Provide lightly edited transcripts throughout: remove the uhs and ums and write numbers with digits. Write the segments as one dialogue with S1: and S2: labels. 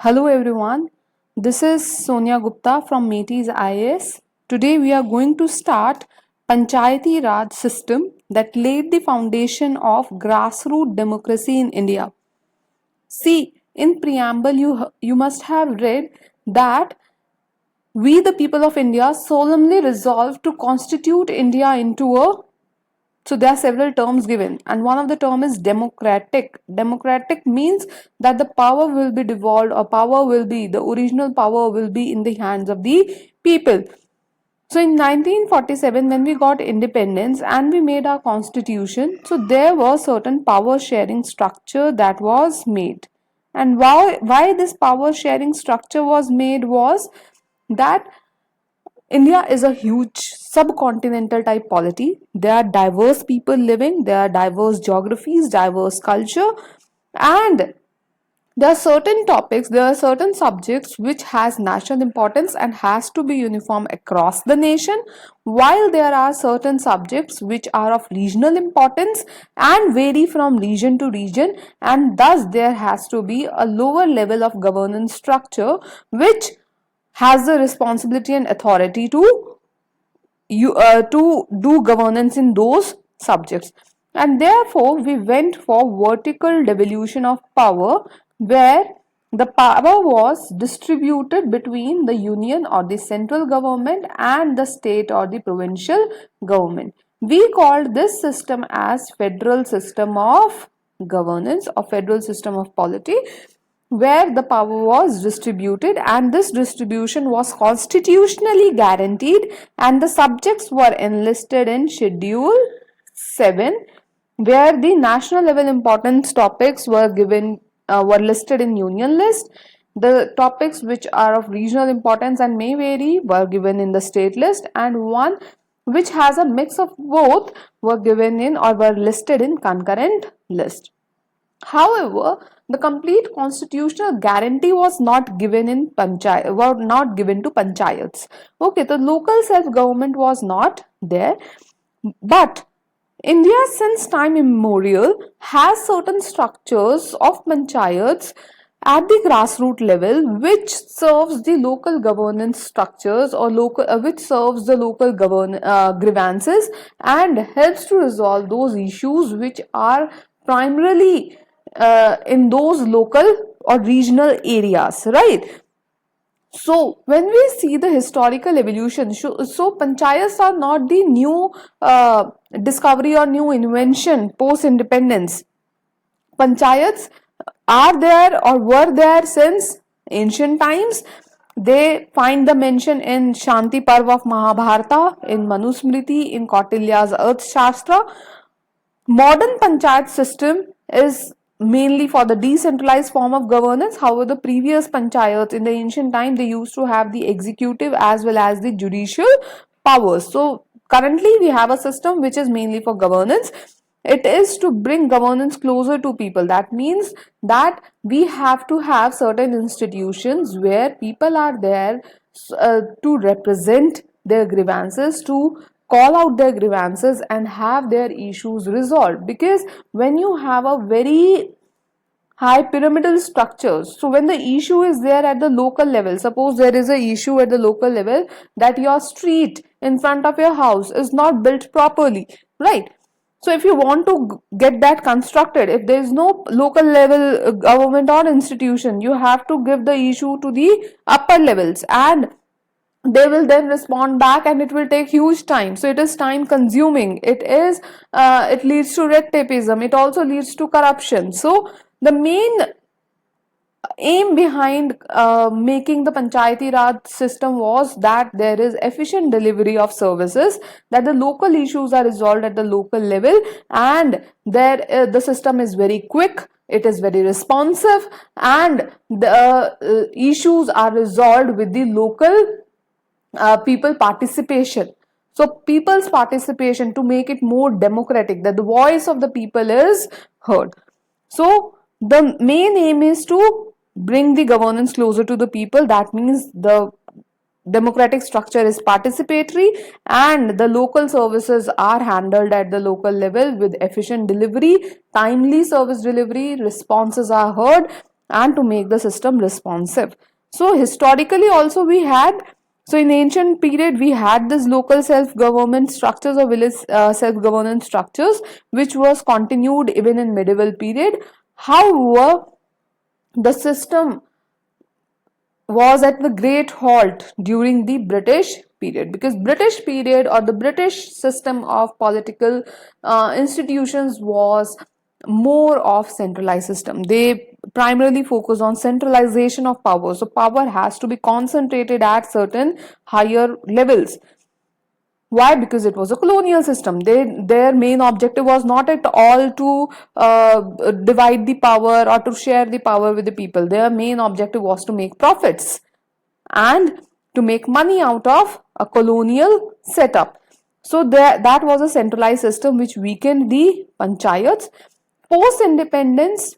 S1: Hello everyone, this is Sonia Gupta from Metis IAS. Today we are going to start Panchayati Raj system that laid the foundation of grassroots democracy in India. See, in preamble you must have read that we the people of India solemnly resolve to constitute India into a so there are several terms given, and one of the term is democratic. Democratic means that the power will be devolved, or the original power will be in the hands of the people. So in 1947, when we got independence and we made our constitution, so there was certain power sharing structure that was made. And why this power sharing structure was made was that India is a huge subcontinental type polity. There are diverse people living, there are diverse geographies, diverse culture, and there are certain topics, there are certain subjects which has national importance and has to be uniform across the nation, while there are certain subjects which are of regional importance and vary from region to region, and thus there has to be a lower level of governance structure which has the responsibility and authority to do governance in those subjects. And therefore we went for vertical devolution of power, where the power was distributed between the union or the central government and the state or the provincial government. We called this system as federal system of governance or federal system of polity, where the power was distributed, and this distribution was constitutionally guaranteed, and the subjects were enlisted in Schedule 7, where the national level importance topics were listed in union list. The topics which are of regional importance and may vary were given in the state list, and one which has a mix of both were given in or were listed in concurrent list. However, the complete constitutional guarantee was not given to panchayats. Okay, the local self-government was not there, but India since time immemorial has certain structures of panchayats at the grassroots level which serves the local governance structures or which serves the local grievances and helps to resolve those issues which are primarily in those local or regional areas, right? So when we see the historical evolution, so panchayats are not the new discovery or new invention post independence. Panchayats are there or were there since ancient times. They find the mention in Shanti Parv of Mahabharata, in Manusmriti, in Kautilya's Arthashastra. Modern panchayat system is mainly for the decentralized form of governance. However, the previous panchayats in the ancient time, they used to have the executive as well as the judicial powers. So currently we have a system which is mainly for governance. It is to bring governance closer to people. That means that we have to have certain institutions where people are there to represent their grievances, to call out their grievances and have their issues resolved. Because when you have a very high pyramidal structures, so when the issue is there at the local level, suppose there is a issue at the local level that your street in front of your house is not built properly, right? So if you want to get that constructed, if there is no local level government or institution, you have to give the issue to the upper levels, and they will then respond back, and it will take huge time. So it is time consuming. It leads to red tapeism. It also leads to corruption. So the main aim behind making the Panchayati Raj system was that there is efficient delivery of services, that the local issues are resolved at the local level, and the system is very quick, it is very responsive, and the issues are resolved with the local people participation. So people's participation, to make it more democratic, that the voice of the people is heard. So the main aim is to bring the governance closer to the people. That means the democratic structure is participatory, and the local services are handled at the local level with efficient delivery, timely service delivery, responses are heard, and to make the system responsive. So historically also we had, so in ancient period we had this local self-government structures or village self-governance structures, which was continued even in medieval period. However, the system was at the great halt during the British period, because British period or the British system of political institutions was more of centralized system. They primarily focus on centralization of power. So power has to be concentrated at certain higher levels. Why? Because it was a colonial system. Their main objective was not at all to divide the power or to share the power with the people. Their main objective was to make profits and to make money out of a colonial setup. So that was a centralized system which weakened the panchayats. Post independence,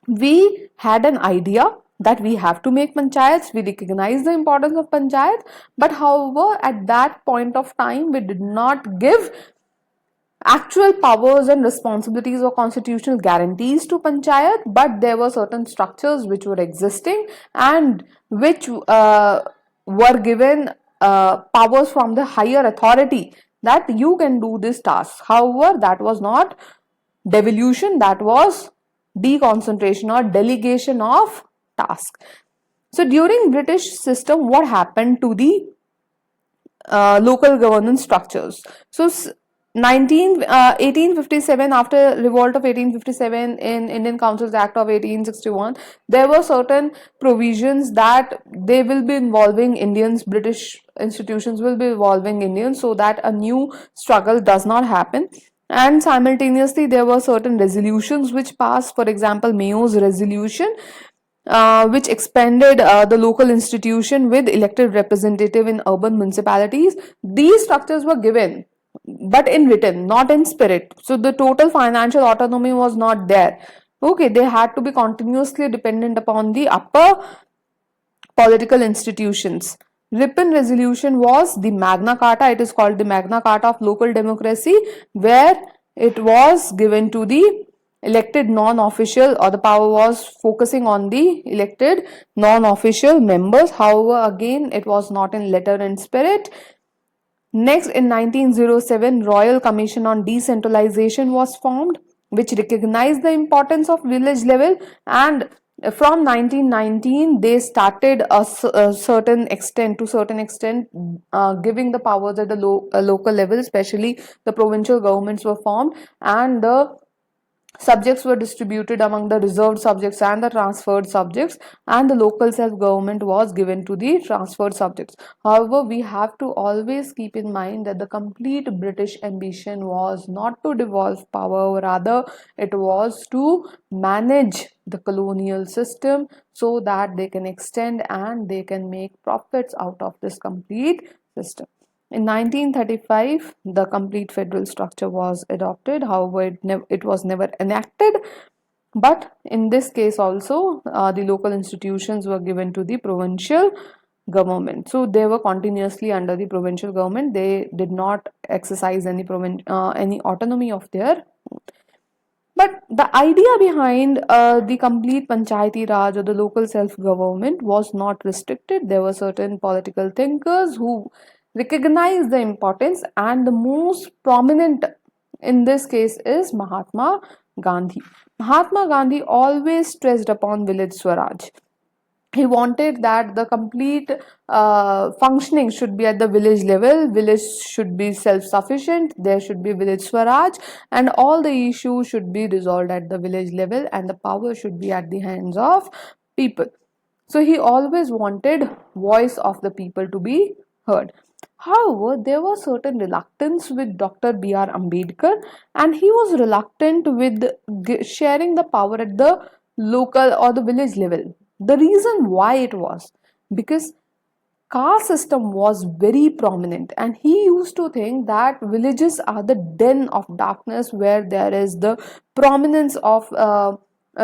S1: we had an idea that we have to make panchayats. We recognize the importance of panchayats, but however, at that point of time, we did not give actual powers and responsibilities or constitutional guarantees to panchayat, but there were certain structures which were existing and which were given powers from the higher authority that you can do this task. However, that was not devolution, that was deconcentration or delegation of task. So during British system, what happened to the local governance structures? So 1857, after revolt of 1857 in Indian Councils Act of 1861, there were certain provisions that they will be involving Indians, British institutions will be involving Indians, so that a new struggle does not happen. And simultaneously there were certain resolutions which passed, for example Mayo's resolution, which expanded the local institution with elected representative in urban municipalities. These structures were given, but in written, not in spirit. So the total financial autonomy was not there. Okay, they had to be continuously dependent upon the upper political institutions. Ripon resolution was the Magna Carta. It is called the Magna Carta of local democracy, where it was given to the elected non-official, or the power was focusing on the elected non-official members. However, again, it was not in letter and spirit. Next, in 1907, Royal Commission on Decentralization was formed, which recognized the importance of village level, and from 1919 they started a certain extent giving the powers at the local level, especially the provincial governments were formed, and the subjects were distributed among the reserved subjects and the transferred subjects, and the local self-government was given to the transferred subjects. However, we have to always keep in mind that the complete British ambition was not to devolve power, rather it was to manage the colonial system so that they can extend and they can make profits out of this complete system. In 1935, the complete federal structure was adopted. However, it was never enacted. But in this case also, the local institutions were given to the provincial government. So they were continuously under the provincial government. They did not exercise any autonomy of their own. But the idea behind the complete Panchayati Raj or the local self-government was not restricted. There were certain political thinkers who recognized the importance, and the most prominent in this case is Mahatma Gandhi. Mahatma Gandhi always stressed upon village Swaraj. He wanted that the complete functioning should be at the village level. Village should be self-sufficient. There should be village Swaraj, and all the issues should be resolved at the village level, and the power should be at the hands of people. So he always wanted voice of the people to be heard. However, there was certain reluctance with Dr. B.R. Ambedkar, and he was reluctant with sharing the power at the local or the village level. The reason why it was because caste system was very prominent, and he used to think that villages are the den of darkness where there is the prominence of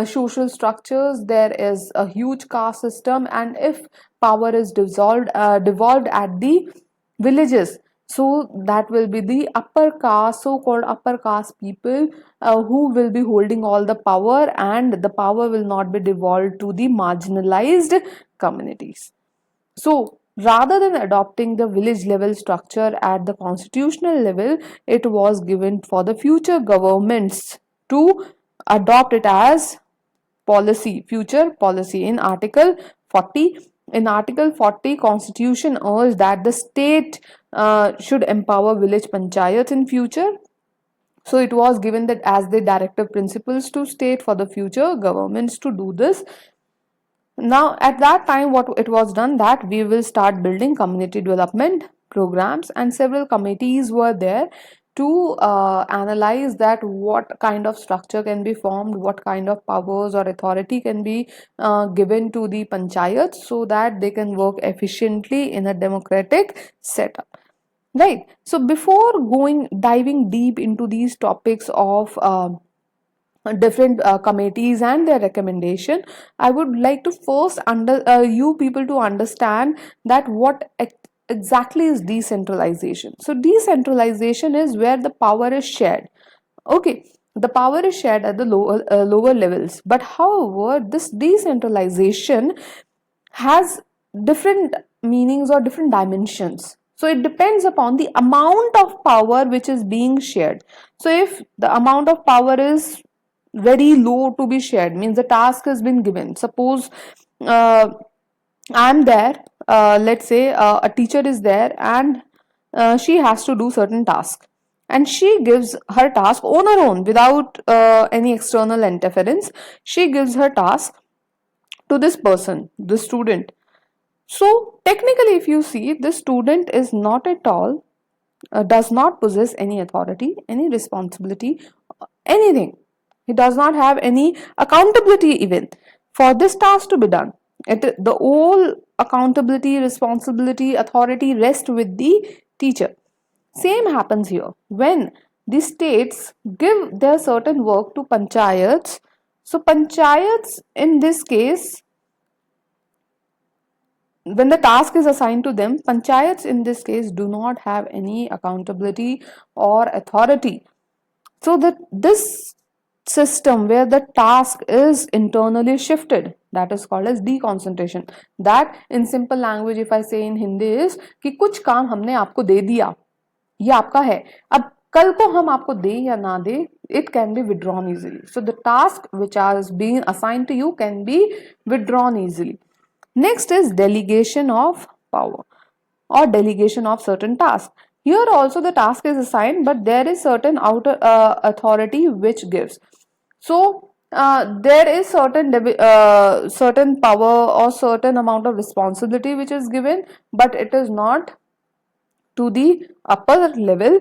S1: social structures, there is a huge caste system, and if power is devolved at the villages, So that will be the upper caste, so-called upper caste people, who will be holding all the power, and the power will not be devolved to the marginalized communities. So rather than adopting the village level structure at the constitutional level, it was given for the future governments to adopt it as policy, future policy. In Article 40, Constitution urged that the state should empower village panchayats in future. So it was given that as the directive principles to state for the future governments to do this. Now, at that time, what it was done, that we will start building community development programs, and several committees were there to analyze that what kind of structure can be formed, what kind of powers or authority can be given to the panchayats, so that they can work efficiently in a democratic setup. Right. So before going diving deep into these topics of different committees and their recommendation, I would like to first you people to understand that what exactly is decentralization. So decentralization is where the power is shared. Okay, the power is shared at the lower levels, but however this decentralization has different meanings or different dimensions. So it depends upon the amount of power which is being shared. So if the amount of power is very low to be shared, means the task has been given. Suppose uh, I'm there, let's say a teacher is there, and she has to do certain task, and she gives her task on her own without any external interference. She gives her task to this person, the student. So technically, if you see, this student is not at all, does not possess any authority, any responsibility, anything. He does not have any accountability even for this task to be done. The whole accountability, responsibility, authority rest with the teacher. Same happens here when the states give their certain work to panchayats. So panchayats in this case, when the task is assigned to them, panchayats in this case do not have any accountability or authority. So that this system where the task is internally shifted, that is called as deconcentration. That in simple language, if I say in Hindi, is कि कुछ काम हमने आपको दे दिया, ये आपका है, अब कल को हम आपको दे या ना दे, it can be withdrawn easily. So the task which has been assigned to you can be withdrawn easily. Next is delegation of power or delegation of certain tasks. Here also the task is assigned, but there is certain outer authority which gives. So there is certain power or certain amount of responsibility which is given, but it is not to the upper level.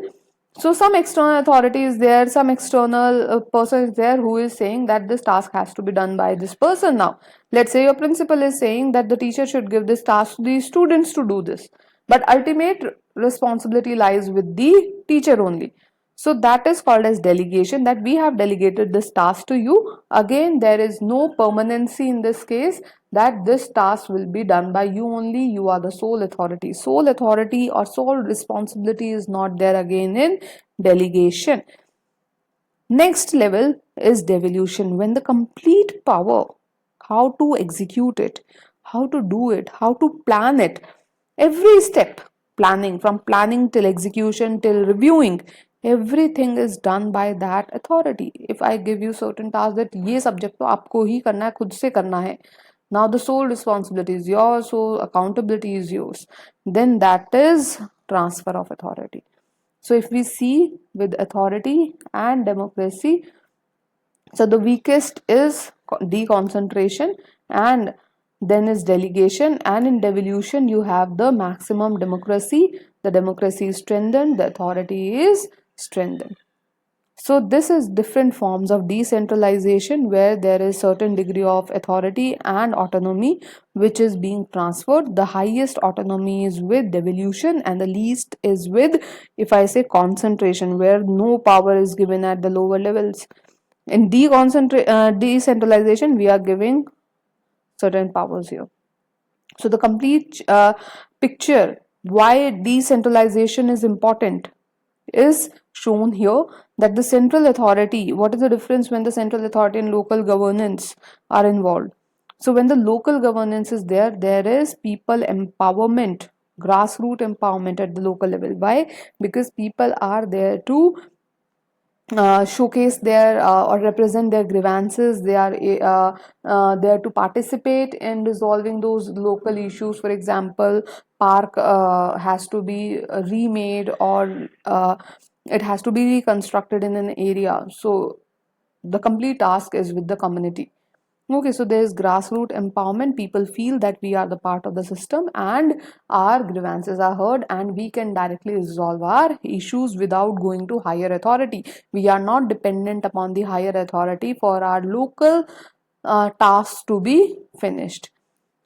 S1: So some external authority is there, some external person is there who is saying that this task has to be done by this person. Now let's say your principal is saying that the teacher should give this task to the students to do this, but ultimate responsibility lies with the teacher only. So that is called as delegation, that we have delegated this task to you. Again, there is no permanency in this case, that this task will be done by you only. You are the sole authority. Sole authority or sole responsibility is not there again in delegation. Next level is devolution, when the complete power, how to execute it, how to do it, how to plan it, every step, planning, from planning till execution till reviewing, everything is done by that authority. If I give you certain tasks that ये subject तो आपको ही करना है, खुद से करना है, now the sole responsibility is yours, so accountability is yours, then that is transfer of authority. So if we see with authority and democracy, so the weakest is deconcentration, and then is delegation, and in devolution you have the maximum democracy. The democracy is strengthened, the authority is strengthened. So this is different forms of decentralization, where there is certain degree of authority and autonomy which is being transferred. The highest autonomy is with devolution, and the least is with, if I say, concentration, where no power is given at the lower levels. In decentralization, we are giving certain powers here. So the complete picture Why decentralization is important is shown here, that the central authority, what is the difference when the central authority and local governance are involved? So when the local governance is there, there is people empowerment, grassroots empowerment at the local level. Why? Because people are there to showcase their or represent their grievances. They are there to participate in resolving those local issues. For example, park has to be remade, or it has to be reconstructed in an area. So the complete task is with the community. Okay, so there is grassroots empowerment. People feel that we are the part of the system and our grievances are heard, and we can directly resolve our issues without going to higher authority. We are not dependent upon the higher authority for our local tasks to be finished.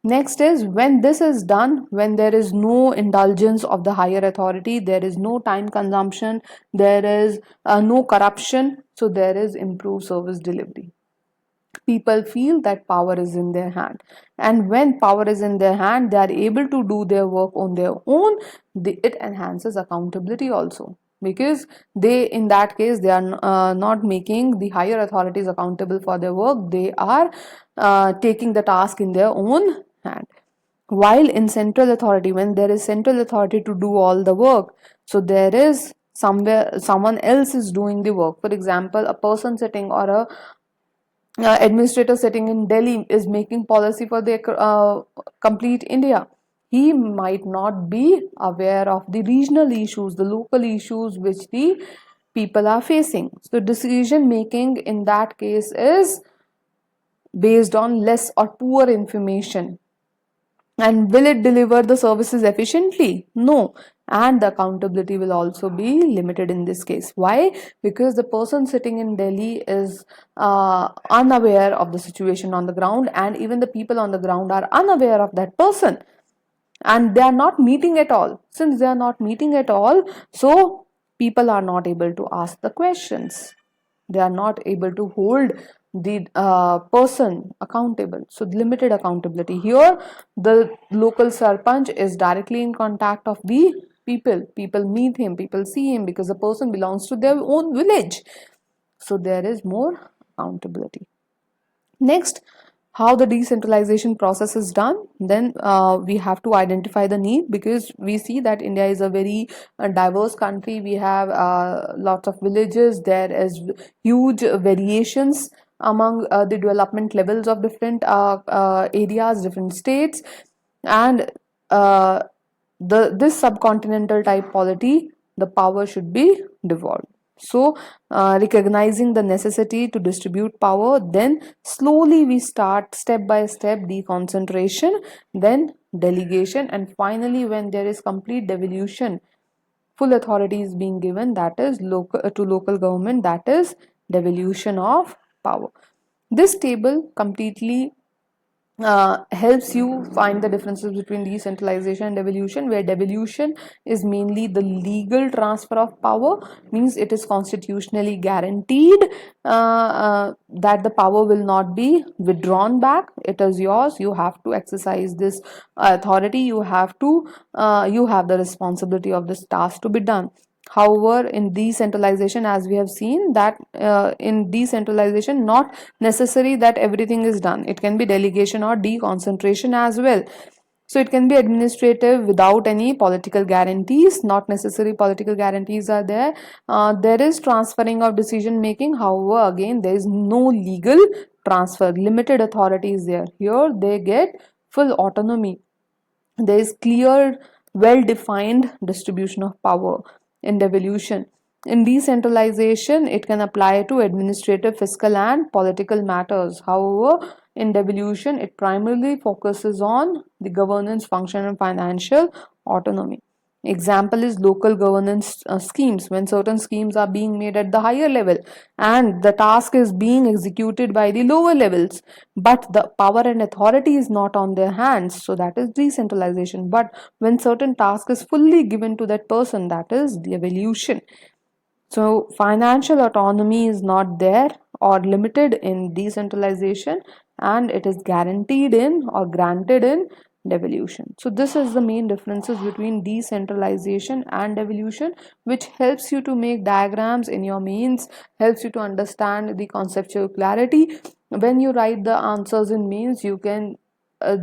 S1: Next is, when this is done, when there is no indulgence of the higher authority, there is no time consumption, there is no corruption, so there is improved service delivery. People feel that power is in their hand, and when power is in their hand, they are able to do their work on their own. It enhances accountability also, because they, in that case, they are not making the higher authorities accountable for their work. They are taking the task in their own hand. While in central authority, when there is central authority to do all the work, so there is somewhere someone else is doing the work. For example, a person sitting, or a administrator sitting in Delhi is making policy for the complete India. He might not be aware of the regional issues, the local issues which the people are facing. So decision making in that case is based on less or poor information. And will it deliver the services efficiently? No. And the accountability will also be limited in this case. Why? Because the person sitting in Delhi is unaware of the situation on the ground, and even the people on the ground are unaware of that person, and they are not meeting at all. Since they are not meeting at all, so people are not able to ask the questions. They are not able to hold the person accountable. So limited accountability. Here the local sarpanch is directly in contact of the people. People meet him, people see him, because the person belongs to their own village. So there is more accountability. Next, how the decentralization process is done. Then we have to identify the need, because we see that India is a very diverse country. We have lots of villages. There is huge variations among the development levels of different areas, different states, and this subcontinental type polity, the power should be devolved. So recognizing the necessity to distribute power, then slowly we start step by step deconcentration, then delegation, and finally when there is complete devolution, full authority is being given, that is local to local government, that is devolution of power. This table completely helps you find the differences between decentralization and devolution, where devolution is mainly the legal transfer of power, means it is constitutionally guaranteed that the power will not be withdrawn back. It is yours. You have to exercise this authority. You have the responsibility of this task to be done. However, in decentralization, as we have seen that in decentralization, not necessary that everything is done. It can be delegation or deconcentration as well. So it can be administrative without any political guarantees. Not necessary political guarantees are there. There is transferring of decision making. However, again, there is no legal transfer. Limited authority is there. Here they get full autonomy. There is clear, well-defined distribution of power. In devolution, in decentralization, it can apply to administrative, fiscal, and political matters. However, in devolution, it primarily focuses on the governance function and financial autonomy. Example is local governance schemes, when certain schemes are being made at the higher level and the task is being executed by the lower levels, but the power and authority is not on their hands, so that is decentralization. But when certain task is fully given to that person, that is devolution. So financial autonomy is not there or limited in decentralization, and it is guaranteed in or granted in devolution. So this is the main differences between decentralization and devolution, which helps you to make diagrams in your mains, helps you to understand the conceptual clarity. When you write the answers in mains, you can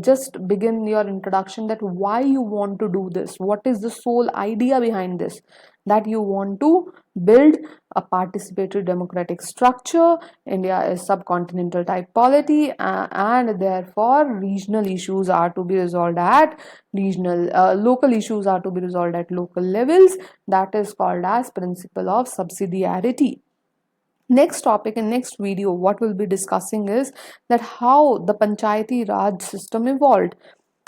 S1: just begin your introduction, that why you want to do this, what is the sole idea behind this, that you want to build a participatory democratic structure. India is subcontinental type polity, and therefore regional issues are to be resolved at regional, local issues are to be resolved at local levels. That is called as principle of subsidiarity. Next topic in next video, what we'll be discussing is that how the Panchayati Raj system evolved.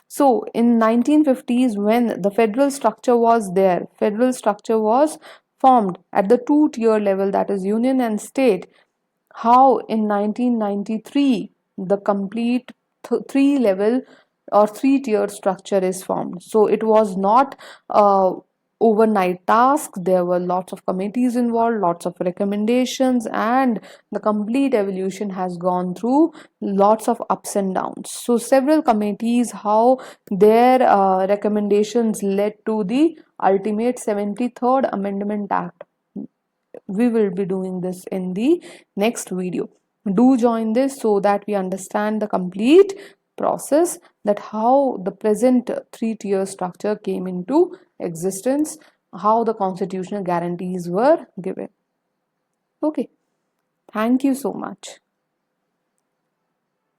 S1: So in 1950s, when the federal structure was there, federal structure was formed at the two-tier level, that is union and state. How in 1993 the complete three level or three tier structure is formed. So it was not overnight task. There were lots of committees involved, lots of recommendations, and the complete evolution has gone through lots of ups and downs. So several committees, how their recommendations led to the ultimate 73rd Amendment Act. We will be doing this in the next video. Do join this so that we understand the complete process, that how the present three-tier structure came into existence, how the constitutional guarantees were given. Okay, thank you so much.